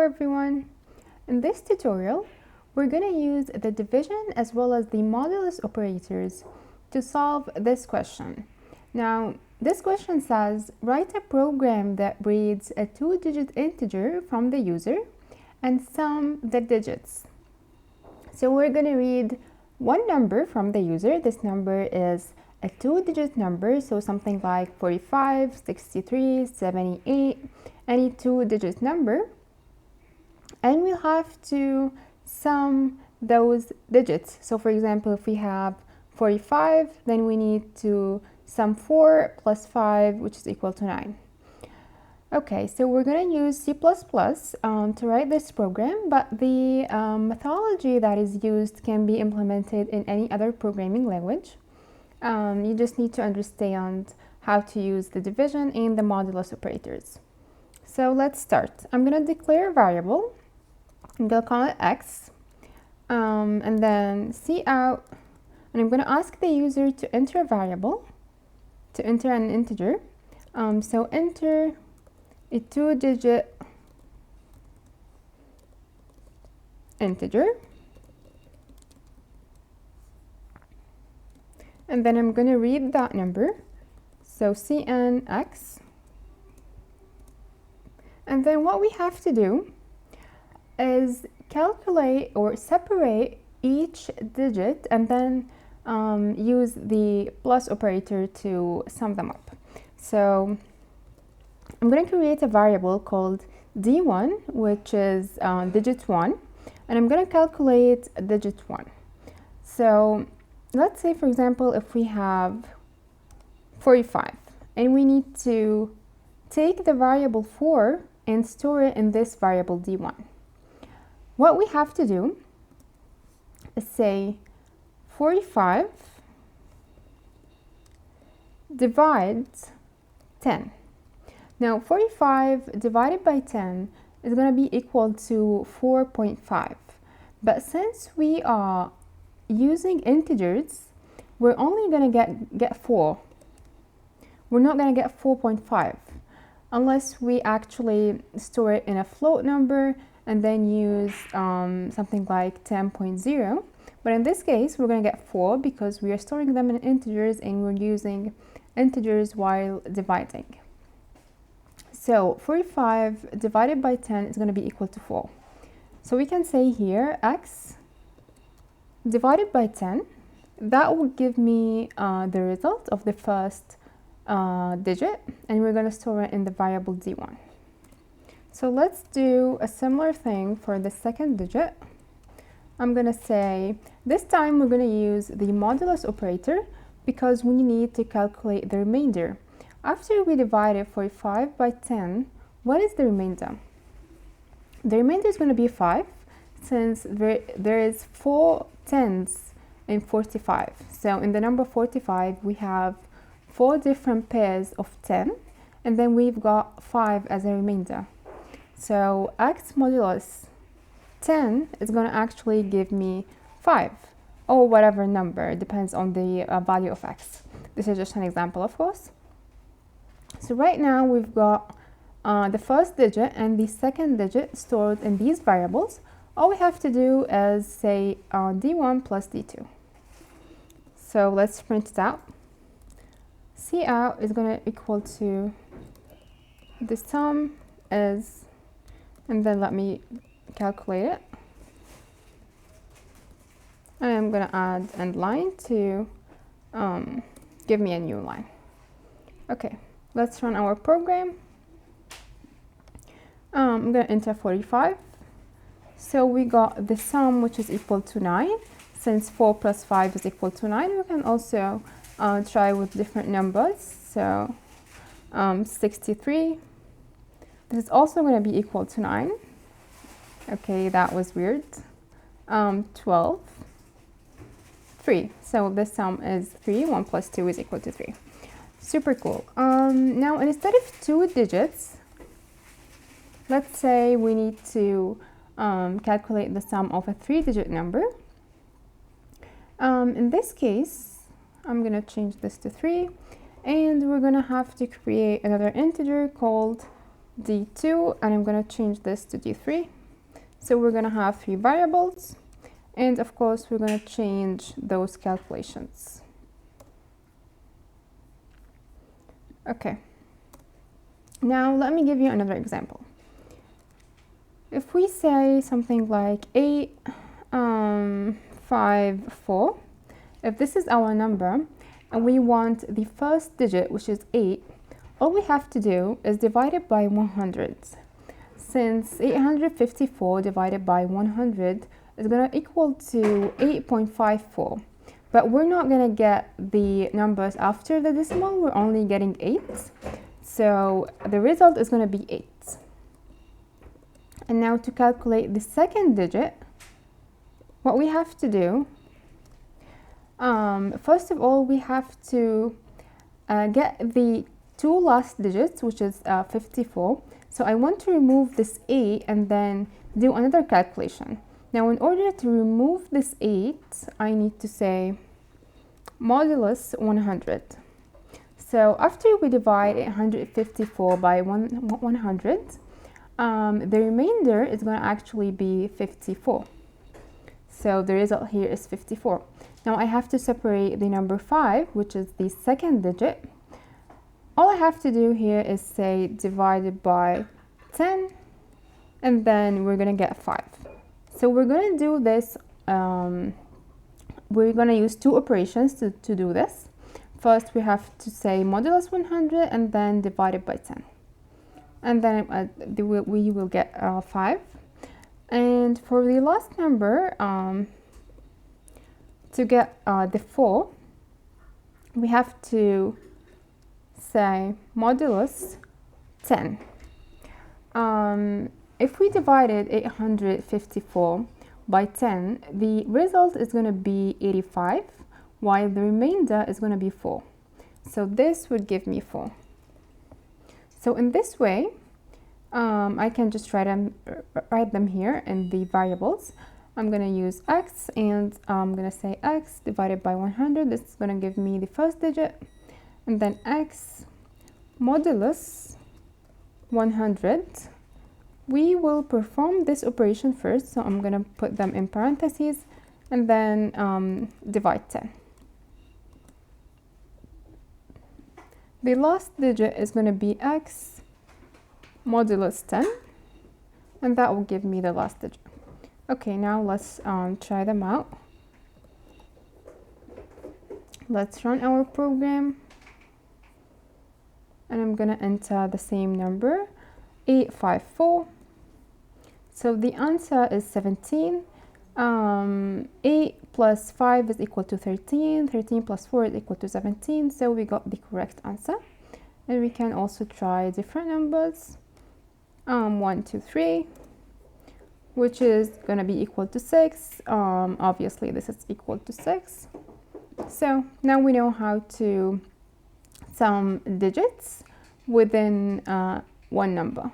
everyone! In this tutorial, we're going to use the division as well as the modulus operators to solve this question. Now, this question says, write a program that reads a two-digit integer from the user and sum the digits. So we're going to read one number from the user. This number is a two-digit number, so something like 45, 63, 78, any two-digit number. And we'll have to sum those digits. So for example, if we have 45, then we need to sum 4 plus 5, which is equal to 9. Okay, so we're going to use C++ to write this program, but the methodology that is used can be implemented in any other programming language. You just need to understand how to use the division and the modulus operators. So let's start. I'm going to declare a variable. I'm going to call it x, and then cout, and I'm going to ask the user to enter a variable, to enter an integer. So enter a two-digit integer, and then I'm going to read that number, so cnx, and then what we have to do is calculate or separate each digit and then use the plus operator to sum them up. So I'm going to create a variable called d1, which is digit 1, and I'm going to calculate digit 1. So let's say, for example, if we have 45 and we need to take the variable 4 and store it in this variable d1. What we have to do is say 45 divides 10. Now 45 divided by 10 is going to be equal to 4.5. But since we are using integers, we're only going to get 4. We're not going to get 4.5 unless we actually store it in a float number and then use something like 10.0. But in this case, we're going to get 4 because we are storing them in integers and we're using integers while dividing. So 45 divided by 10 is going to be equal to 4. So we can say here x divided by 10. That will give me the result of the first digit, and we're going to store it in the variable d1. So let's do a similar thing for the second digit. I'm going to say, this time we're going to use the modulus operator because we need to calculate the remainder. After we divided 45 by 10, what is the remainder? The remainder is going to be 5, since there is 4 tens in 45. So in the number 45, we have 4 different pairs of 10, and then we've got 5 as a remainder. So x modulus 10 is going to actually give me 5, or whatever number, it depends on the value of x. This is just an example, of course. So right now we've got the first digit and the second digit stored in these variables. All we have to do is say d1 plus d2. So let's print it out. cout is going to equal to the sum is, and then let me calculate it. And I'm going to add end line to give me a new line. Okay, let's run our program. I'm going to enter 45. So we got the sum, which is equal to 9. Since 4 plus 5 is equal to 9, we can also try with different numbers. So 63. This is also going to be equal to 9. Okay, that was weird. 12. 3. So the sum is 3. 1 plus 2 is equal to 3. Super cool. Now, instead of 2 digits, let's say we need to calculate the sum of a 3-digit number. In this case, I'm going to change this to 3, and we're going to have to create another integer called d2, and I'm going to change this to d3. So we're going to have 3 variables, and of course we're going to change those calculations. Okay, now let me give you another example. If we say something like 8, 5, 4, if this is our number and we want the first digit, which is 8, all we have to do is divide it by 100. Since 854 divided by 100 is going to equal to 8.54. But we're not going to get the numbers after the decimal, we're only getting 8. So the result is going to be 8. And now to calculate the second digit, what we have to do, first of all, we have to get the 2 last digits, which is 54. So I want to remove this 8 and then do another calculation. Now in order to remove this 8, I need to say modulus 100. So after we divide 854 by 100, the remainder is going to actually be 54. So the result here is 54. Now I have to separate the number 5, which is the second digit. All I have to do here is say divided by 10, and then we're going to get 5. So we're going to do this, we're going to use 2 operations to do this. First we have to say modulus 100 and then divide it by 10. And then we will get 5. And for the last number, to get the 4, we have to say modulus 10. If we divided 854 by 10, the result is going to be 85, while the remainder is going to be 4. So this would give me 4. So in this way, I can just write them here in the variables. I'm going to use x, and I'm going to say x divided by 100. This is going to give me the first digit, and then x modulus 100. We will perform this operation first, so I'm going to put them in parentheses and then divide 10. The last digit is going to be x modulus 10, and that will give me the last digit. Okay, now let's try them out. Let's run our program, and I'm going to enter the same number, 854. So the answer is 17. 8 plus 5 is equal to 13. 13 plus 4 is equal to 17. So we got the correct answer. And we can also try different numbers. 1, 2, 3, which is going to be equal to 6. Obviously, this is equal to 6. So now we know how to sum digits within one number.